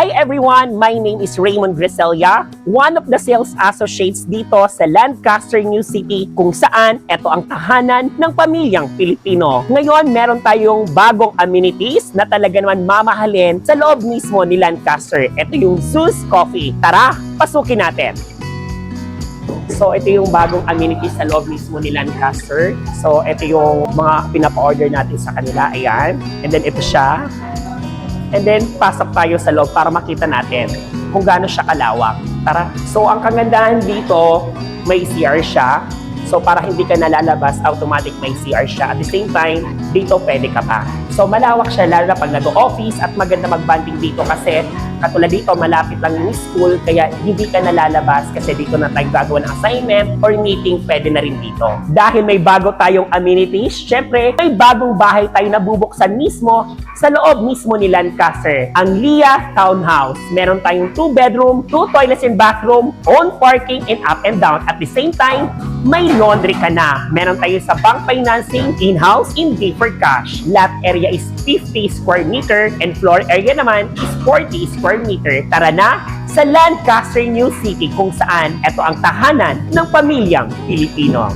Hi everyone! My name is Raymond Griselia, one of the sales associates dito sa Lancaster New City kung saan ito ang tahanan ng pamilyang Pilipino. Ngayon, meron tayong bagong amenities na talaga naman mamahalin sa loob mismo ni Lancaster. Ito yung Zeus Coffee. Tara, pasukin natin! So, ito yung bagong amenities sa loob mismo ni Lancaster. So, ito yung mga pinapa-order natin sa kanila. Ayan. And then, ito siya. And then, pasok tayo sa loob para makita natin kung gaano siya kalawak. Tara. So, ang kagandahan dito, may CR siya. So, para hindi ka nalalabas, automatic may CR siya. At the same time, dito pwede ka pa. So, malawak siya lalo na pag nag-office at maganda mag-banding dito kasi katulad dito, malapit lang yung school, kaya hindi ka nalalabas kasi dito na tayo gagawa ng assignment or meeting, pwede na rin dito. Dahil may bago tayong amenities, syempre, may bagong bahay tayo na bubuksan mismo sa loob mismo ni Lancaster, ang Lia Townhouse. Meron tayong 2 bedroom, 2 toilets and bathroom, own parking and up and down. At the same time, may laundry ka na. Meron tayo sa bank financing, in-house, in deferred cash. Lot area is 50 square meter and floor area naman is 40 square meter. Tara na sa Lancaster New City kung saan ito ang tahanan ng pamilyang Pilipino.